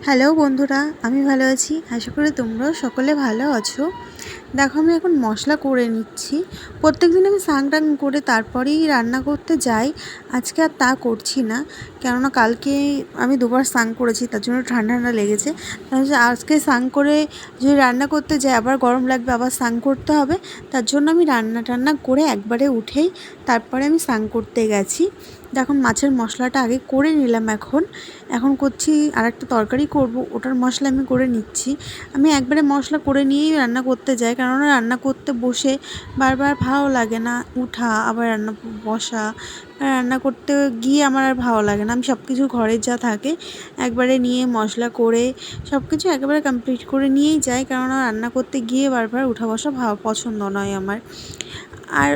Hello বন্ধুরা, আমি ভালো আছি। আশা করি তোমরাও সকলে ভালো আছো। দেখো আমি এখন মশলা করে নিচ্ছি। প্রত্যেকদিন আমি স্নান করে তারপরেই রান্না করতে যাই। আজকে আর তা করছি না, কেননা কালকে আমি দুবার স্নান করেছি, তার জন্য ঠান্ডা ঠান্ডা লেগেছে। তাহলে আজকে স্নান করে যদি রান্না করতে যাই আবার গরম লাগবে, আবার স্নান করতে হবে। তার জন্য আমি রান্না করে একবারে উঠেই তারপরে আমি স্নান করতে গেছি। দেখো মাছের মশলাটা আগে করে নিলাম। এখন করছি আরেকটা তরকারি করব, ওটার মশলা আমি করে নিচ্ছি। আমি একবারে মশলা করে নিয়েই রান্না করতে যাই, কেননা রান্না করতে বসে বারবার ভালো লাগে না, উঠা আবার রান্না বসা, রান্না করতে গিয়ে আমার আর ভালো লাগে না। আমি সব কিছু ঘরে যা থাকে একবারে নিয়ে মশলা করে সব কিছু একেবারে কমপ্লিট করে নিয়েই যাই, কেননা রান্না করতে গিয়ে বারবার উঠা বসা পছন্দ নয় আমার। আর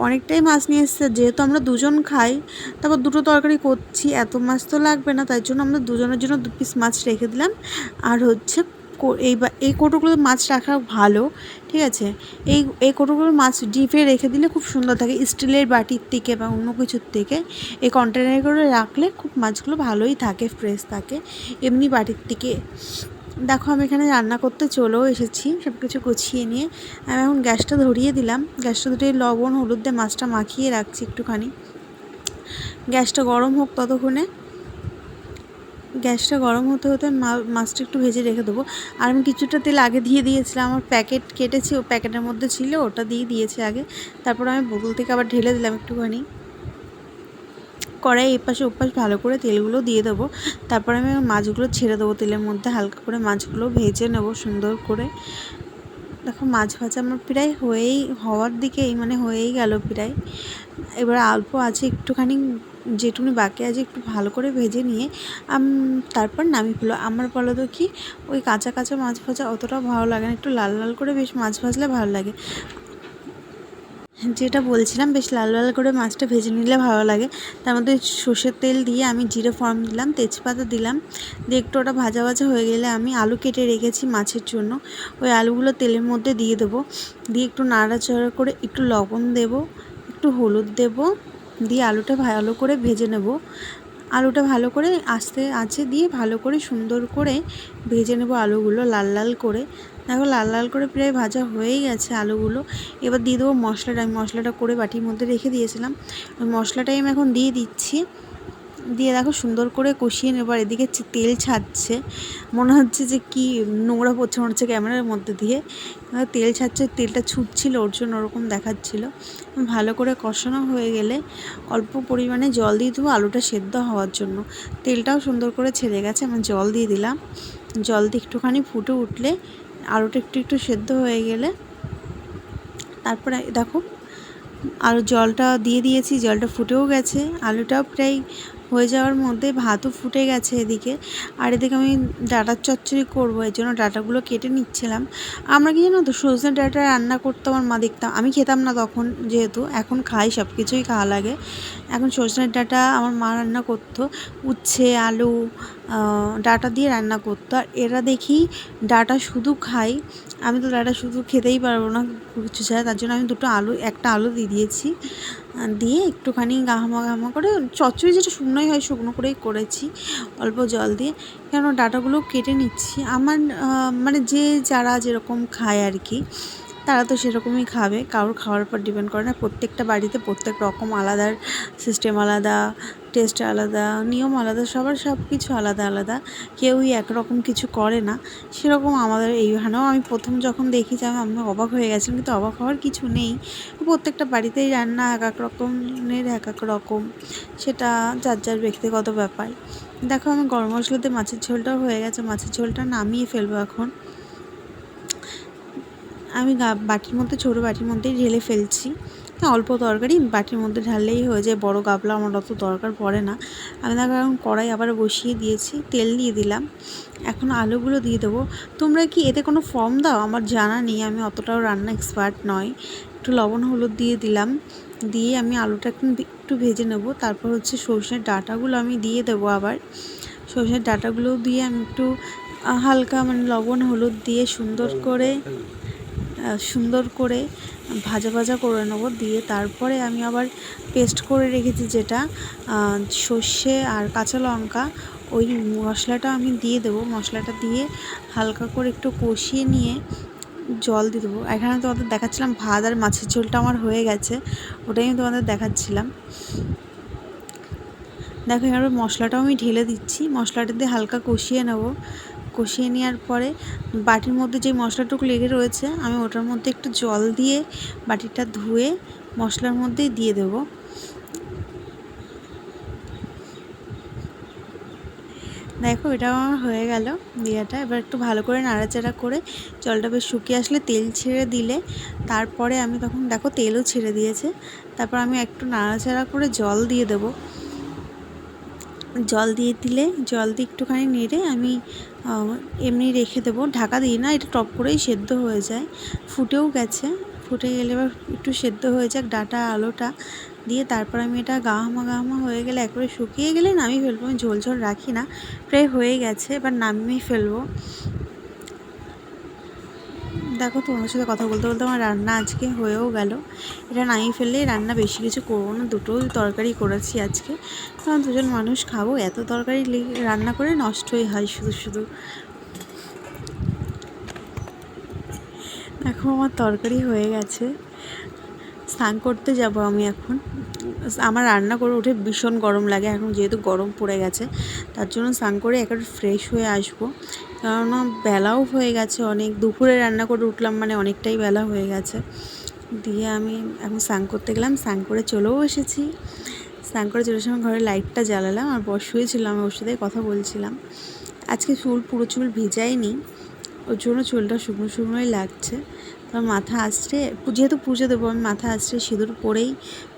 অনেকটাই মাছ নিয়ে এসেছে, যেহেতু আমরা দুজন খাই, তারপর দুটো তরকারি করছি, এত মাছ তো লাগবে না, তাই জন্য আমরা দুজনের জন্য 2 পিস মাছ রেখে দিলাম। আর হচ্ছে এই কৌটোগুলোতে মাছ রাখা ভালো, ঠিক আছে। এই কৌটোগুলো মাছ ডিপে রেখে দিলে খুব সুন্দর থাকে, স্টিলের বাটির থেকে বা অন্য কিছুর থেকে এই কন্টেনারগুলো রাখলে খুব মাছগুলো ভালোই থাকে, ফ্রেশ থাকে এমনি বাটির থেকে। দেখো আমি এখানে রান্না করতে চলেও এসেছি, সব কিছু গুছিয়ে নিয়ে। আমি এখন গ্যাসটা ধরিয়ে দিলাম। গ্যাসটা ধরিয়ে লবণ হলুদ দিয়ে মাছটা মাখিয়ে রাখছি একটুখানি। গ্যাসটা গরম হোক ততক্ষণে। গ্যাসটা গরম হতে হতে মাছটা একটু ভেজে রেখে দেবো। আর আমি কিছুটা তেল আগে দিয়ে দিয়েছিলাম, আমার প্যাকেট কেটেছি, ও প্যাকেটের মধ্যে ছিল, ওটা দিয়ে দিয়েছি আগে। তারপর আমি বোতল থেকে আবার ঢেলে দিলাম একটুখানি। কড়াই এপাশে ওপাশ ভালো করে তেলগুলো দিয়ে দেবো। তারপরে আমি মাছগুলো ছেড়ে দেবো তেলের মধ্যে, হালকা করে মাছগুলো ভেজে নেব সুন্দর করে। দেখো মাছ ভাজা আমার প্রায় হওয়ার দিকেই, মানে হয়েই গেল প্রায়। এবার অল্প আছে একটুখানি, যেটুকুনি বাকি আছে একটু ভালো করে ভেজে নিয়ে তারপর নামিয়ে ফেলো। আমার বলো তো কি, ওই কাঁচা কাঁচা মাছ ভাজা অতটা ভালো লাগে না, একটু লাল লাল করে বেশ মাছ ভাজলে ভালো লাগে। যেটা বলছিলাম, বেশ লাল লাল করে মাছটা ভেজে নিলে ভালো লাগে। তার মধ্যে সর্ষের তেল দিয়ে আমি জিরে ফোড়ন দিলাম, তেজপাতা দিলাম, দিয়ে একটু ওটা ভাজা ভাজা হয়ে গেলে আমি আলু কেটে রেখেছি মাছের জন্য, ওই আলুগুলো তেলের মধ্যে দিয়ে দেবো। দিয়ে একটু নাড়াচাড়া করে একটু লবণ দেবো, একটু হলুদ দেবো, দিয়ে আলুটা ভালো করে ভেজে নেব। আলুটা ভালো করে আস্তে আঁচে দিয়ে ভালো করে সুন্দর করে ভেজে নেব আলুগুলো লাল লাল করে। দেখো লাল লাল করে প্রায় ভাজা হয়েই গেছে আলুগুলো। এবার দিয়ে দেবো মশলাটা। আমি মশলাটা করে বাটির মধ্যে রেখে দিয়েছিলাম, ওই মশলাটাই আমি এখন দিয়ে দিচ্ছি। দিয়ে দেখো সুন্দর করে কষিয়ে নেবার। এদিকে তেল ছাড়ছে, মনে হচ্ছে যে কি নোংরা পড়ছে মনে হচ্ছে ক্যামেরার মধ্যে দিয়ে। তেল ছাড়ছে, তেলটা ছুটছিল, ওর জন্য ওরকম দেখাচ্ছিল। ভালো করে কষানো হয়ে গেলে অল্প পরিমাণে জল দিয়ে দেবো আলুটা সেদ্ধ হওয়ার জন্য। তেলটাও সুন্দর করে ছেড়ে গেছে, আমি জল দিয়ে দিলাম। জল দিয়ে একটুখানি ফুটে উঠলে, আলুটা একটু একটু সেদ্ধ হয়ে গেলে তারপরে দেখো আলু জলটা দিয়ে দিয়েছি, জলটা ফুটেও গেছে, আলুটাও প্রায় হয়ে যাওয়ার মধ্যে, ভাতও ফুটে গেছে এদিকে। আর এদিকে আমি ডাঁটার চচ্চড়ি করবো, এর জন্য ডাঁটাগুলো কেটে নিচ্ছিলাম। আমরা কি জানো তো, সজনে ডাঁটা রান্না করতো আমার মা, দেখতাম, আমি খেতাম না তখন, যেহেতু এখন খাই, সব কিছুই খাওয়া লাগে। এখন সজনের ডাঁটা আমার মা রান্না করতো, উচ্ছে আলু ডাঁটা দিয়ে রান্না করতো। আর এরা দেখি ডাঁটা শুধু খাই, আমি তো ডাঁটা শুধু খেতেই পারবো না কিছু ছাড়া, তার জন্য আমি একটা আলু দিয়ে দিয়েছি। দিয়ে একটুখানি গামা করে চচ্চড়ি যেটা শুকনোই হয় শুকনো করেই করেছি, অল্প জল দিয়ে। কেন ডাঁটাগুলো কেটে নিচ্ছি, আমার মানে যারা যেরকম খায় আর কি, তারা তো সেরকমই খাবে, কারোর খাওয়ার উপর ডিপেন্ড করে না। প্রত্যেকটা বাড়িতে প্রত্যেক রকম আলাদা সিস্টেম, আলাদা টেস্ট, আলাদা নিয়ম, আলাদা সবার সব কিছু আলাদা আলাদা, কেউই একরকম কিছু করে না। সেরকম আমাদের এইখানেও আমি প্রথম যখন দেখি যে আমি অবাক হয়ে গেছিলাম, কিন্তু অবাক হওয়ার কিছু নেই। প্রত্যেকটা বাড়িতেই রান্না এক এক রকমের, এক এক রকম, সেটা যার যার ব্যক্তিগত ব্যাপার। দেখো আমি গরম মশলা দিয়ে মাছের ঝোলটাও হয়ে গেছে, মাছের ঝোলটা নামিয়ে ফেলবো এখন। আমি বাটির মধ্যে, ছোটো বাটির মধ্যেই ঢেলে ফেলছি। অল্প তরকারি বাটির মধ্যে ঢাললেই হয়ে যায়, বড় গাবলা আমার অত দরকার পড়ে না। আমি দেখো এখন কড়াই আবার বসিয়ে দিয়েছি, তেল দিয়ে দিলাম, এখন আলুগুলো দিয়ে দেবো। তোমরা কি এতে কোনো ফর্ম দাও? আমার জানা নেই, আমি অতটাও রান্না এক্সপার্ট নয়। একটু লবণ হলুদ দিয়ে দিলাম, দিয়ে আমি আলুটা একটু ভেজে নেব। তারপর হচ্ছে সর্ষের ডাঁটাগুলো আমি দিয়ে দেবো। আবার সর্ষের ডাঁটাগুলো দিয়ে আমি একটু হালকা, মানে লবণ হলুদ দিয়ে সুন্দর করে ভাজা ভাজা করে নেব। দিয়ে তারপরে আমি আবার পেস্ট করে রেখেছি যেটা, সর্ষে আর কাঁচা লঙ্কা, ওই মশলাটা আমি দিয়ে দেবো। মশলাটা দিয়ে হালকা করে একটু কষিয়ে নিয়ে জল দিয়ে দেবো। এখানে তোমাদের দেখাচ্ছিলাম ভাত আর মাছের ঝোলটা আমার হয়ে গেছে, ওটাই আমি তোমাদের দেখাচ্ছিলাম। দেখো এবার মশলাটাও আমি ঢেলে দিচ্ছি। মশলাটা দিয়ে হালকা কষিয়ে নেব। কষিয়ে নেওয়ার পরে বাটির মধ্যে যে মশলাটুকু লেগে রয়েছে আমি ওটার মধ্যে একটু জল দিয়ে বাটিটা ধুয়ে মশলার মধ্যেই দিয়ে দেবো। দেখো এটা আমার হয়ে গেল বিয়েটা। এবার একটু ভালো করে নাড়াচাড়া করে জলটা বেশ শুকিয়ে আসলে তেল ছেড়ে দিলে তারপরে আমি তখন দেখো তেলও ছেড়ে দিয়েছে। তারপর আমি একটু নাড়াচাড়া করে জল দিয়ে দেবো। জল দিয়ে দিলে জল দিয়ে একটুখানি নেড়ে আমি এমনি রেখে দেবো, ঢাকা দিই না, এটা টপ করেই সেদ্ধ হয়ে যায়। ফুটেও গেছে, ফুটে গেলে এবার একটু সেদ্ধ হয়ে যাক ডাঁটা আলুটা দিয়ে তারপর আমি এটা গাহামা হয়ে গেলে একবারে শুকিয়ে গেলে নামিয়ে ফেলবো। আমি ঝোল ঝোল রাখি না, প্রায় হয়ে গেছে, এবার নামিয়ে ফেলবো। দেখো তোমার সাথে কথা বলতে বলতে আমার রান্না আজকে হয়েও গেল। এটা নামিয়ে ফেললেই রান্না, বেশি কিছু করবো না, দুটো তরকারি করেছি আজকে, কারণ দুজন মানুষ খাবো, এত তরকারি রান্না করে নষ্টই হয় শুধু শুধু। দেখো আমার তরকারি হয়ে গেছে, স্নান করতে যাব আমি এখন। আমার রান্না করে উঠে ভীষণ গরম লাগে এখন, যেহেতু গরম পড়ে গেছে তার জন্য স্নান করে একবার ফ্রেশ হয়ে আসবো, কেননা বেলাও হয়ে গেছে অনেক। দুপুরে রান্না করে উঠলাম মানে অনেকটাই বেলা হয়ে গেছে। দিয়ে আমি এখন স্নান করতে গেলাম, স্নান করে চলেও এসেছি। স্নান করে চলে এসে ঘরে লাইটটা জ্বালালাম আর বর শুয়েছিলাম, ওর সাথে কথা বলছিলাম। আজকে পুরো চুল ভিজাইনি, ওর জন্য চুলটা শুকনো শুকনোই লাগছে। তার মাথা আঁচড়ে, যেহেতু পুজো দেবো আমি মাথা আঁচড়ে সিঁদুর পরেই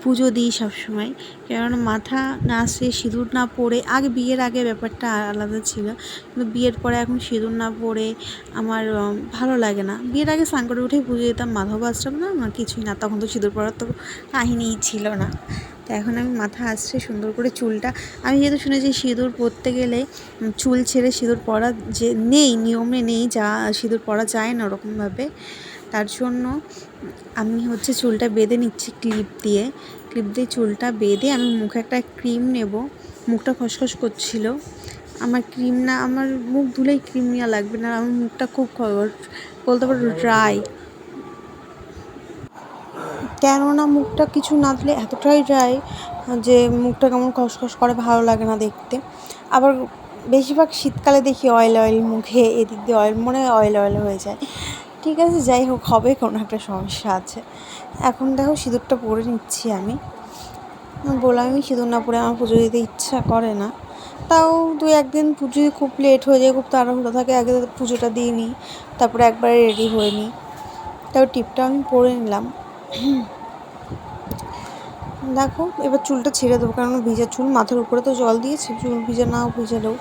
পুজো দিই সবসময়, কেননা মাথা না আঁচড়ে সিঁদুর না পরে, আগে বিয়ের আগে ব্যাপারটা আলাদা ছিল, কিন্তু বিয়ের পরে এখন সিঁদুর না পরে আমার ভালো লাগে না। বিয়ের আগে স্নান করে উঠেই পুজো দিতাম, মাথাও আঁচড়াবো না কিছুই না, তখন তো সিঁদুর পরার তো কাহিনিই ছিল না। তো এখন আমি মাথা আঁচড়ে সুন্দর করে চুলটা, আমি যেহেতু শুনেছি সিঁদুর পরতে গেলে চুল ছেড়ে সিঁদুর পরা যে নেই, নিয়মে নেই, যা সিঁদুর পরা যায় না ওরকমভাবে, তার জন্য আমি হচ্ছে চুলটা বেঁধে নিচ্ছি ক্লিপ দিয়ে চুলটা বেঁধে আমি মুখে একটা ক্রিম নেব। মুখটা খসখস করছিল, আমার ক্রিম না, আমার মুখ ধুলেই ক্রিম নেওয়া লাগবে না, আমার মুখটা খুব বলতে পারো ড্রাই, কেননা মুখটা কিছু না দিলে এতটাই ড্রাই যে মুখটা কেমন খসখস করে, ভালো লাগে না দেখতে। আবার বেশিরভাগ শীতকালে দেখি অয়েল মুখে, এদিক দিয়ে অয়েল মনে হয় অয়েল হয়ে যায়। ঠিক আছে, যাই হোক, হবে, কোনো একটা সমস্যা আছে। এখন দেখো সিঁদুরটা পরে নিচ্ছি আমি। বললাম আমি সিঁদুর না পরে আমার পুজো দিতে ইচ্ছা করে না, তাও দু একদিন পুজো খুব লেট হয়ে যায়, খুব তাড়াহুড়ো থাকে, আগে পুজোটা দিয়ে নিই, তারপরে একবারে রেডি হয়ে নিই। তাও টিপটা আমি পরে নিলাম। দেখো এবার চুলটা ছেড়ে দেবো, কারণ ভিজা চুল, মাথার উপরে তো জল দিয়েছি, চুল ভিজা নাও ভিজালেও,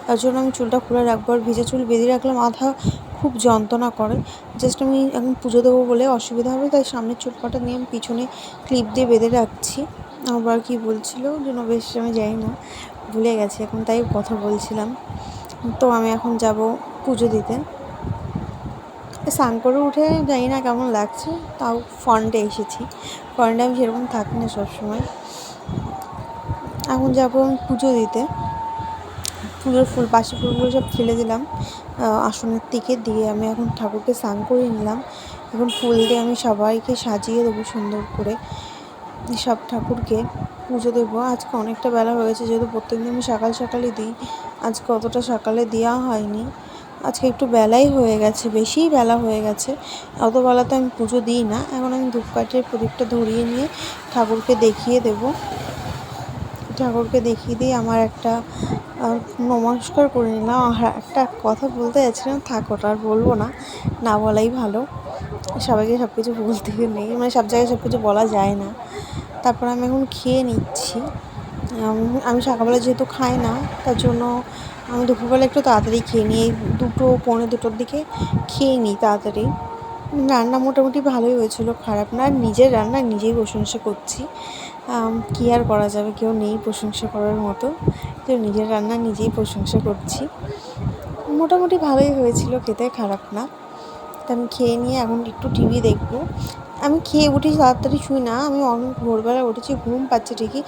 তার জন্য আমি চুলটা খুলে রাখবো। আর ভিজা চুল বেঁধে রাখলে মাথা খুব যন্ত্রণা করে। জাস্ট আমি এখন পুজো দেবো বলে অসুবিধা হবে, তাই সামনের চুল কাটা নিয়ে আমি পিছনে ক্লিপ দিয়ে বেঁধে রাখছি। আবার কি বলছিল যেন বেশ, আমি জানি না, ভুলে গেছি এখন, তাই কথা বলছিলাম। তো আমি এখন যাব পুজো দিতে। স্নান করে উঠে জানি না কেমন লাগছে, তাও ফ্রন্টে এসেছি, ফ্রন্টে আমি সেরকম থাকি না সবসময়। এখন যাবো আমি পুজো দিতে। পুজোর ফুল, বাসি ফুলগুলো সব ফেলে দিলাম আসনের দিকে, দিয়ে আমি এখন ঠাকুরকে স্নান করে নিলাম। এখন ফুল দিয়ে আমি সবাইকে সাজিয়ে দেবো সুন্দর করে, সব ঠাকুরকে পুজো দেবো। আজকে অনেকটা বেলা হয়েছে, যেহেতু প্রত্যেকদিন আমি সকালে দিই, আজকে অতটা সকালে দেওয়া হয়নি, আজকে একটু বেলাই হয়ে গেছে, বেশিই বেলা হয়ে গেছে, অত বেলাতে আমি পুজো দিই না। এখন আমি ধূপকাঠির প্রদীপটা ধরিয়ে নিয়ে ঠাকুরকে দেখিয়ে দেবো। ঠাকুরকে দেখিয়ে দিয়ে আমার একটা নমস্কার করে নিলাম। আর একটা কথা বলতে যাচ্ছিলাম, থাক ওটা আর বলবো না, না বলাই ভালো, সবাইকে সব কিছু বলতে নেই, মানে সব জায়গায় সব কিছু বলা যায় না। তারপর আমি এখন খেয়ে নিচ্ছি। আমি সকালবেলা যেহেতু খাই না, তার জন্য আমি দুপুরবেলা একটু তাড়াতাড়ি খেয়ে নিই, 2-2:45 দিকে খেয়ে নিই তাড়াতাড়ি। রান্না মোটামুটি ভালোই হয়েছিলো, খারাপ না। আর নিজের রান্না নিজেই প্রশংসা করছি, কী আর করা যাবে, কেউ নেই প্রশংসা করার মতো, তো নিজের রান্না নিজেই প্রশংসা করছি। মোটামুটি ভালোই হয়েছিল খেতে, খারাপ না। তো আমি খেয়ে নিয়ে এখন একটু টিভি দেখবো, আমি খেয়ে উঠেছি, তাড়াতাড়ি শুই না, আমি অনেক ভোরবেলা উঠেছি, ঘুম পাচ্ছে ঠিকই,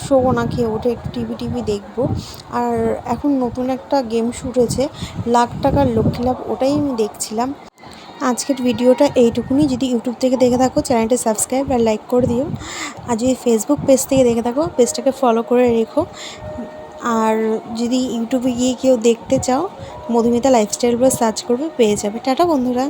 শোবো না, খেয়ে উঠে একটু টিভি দেখবো। আর এখন নতুন একটা গেম শুট হয়েছে, লাখ টাকার লক্ষ্মী লাভ, ওটাই আমি দেখছিলাম। আজকের ভিডিওটা এইটুকুনি। যদি ইউটিউব থেকে দেখে থাকো চ্যানেলটা সাবস্ক্রাইব আর লাইক করে দিও, আর যদি ফেসবুক পেজ থেকে দেখে থাকো পেজটাকে ফলো করে রেখো। আর যদি ইউটিউবে গিয়ে কেউ দেখতে চাও, মধুমিতা লাইফস্টাইল বলে সার্চ করবে, পেয়ে যাবে। টাটা বন্ধুরা।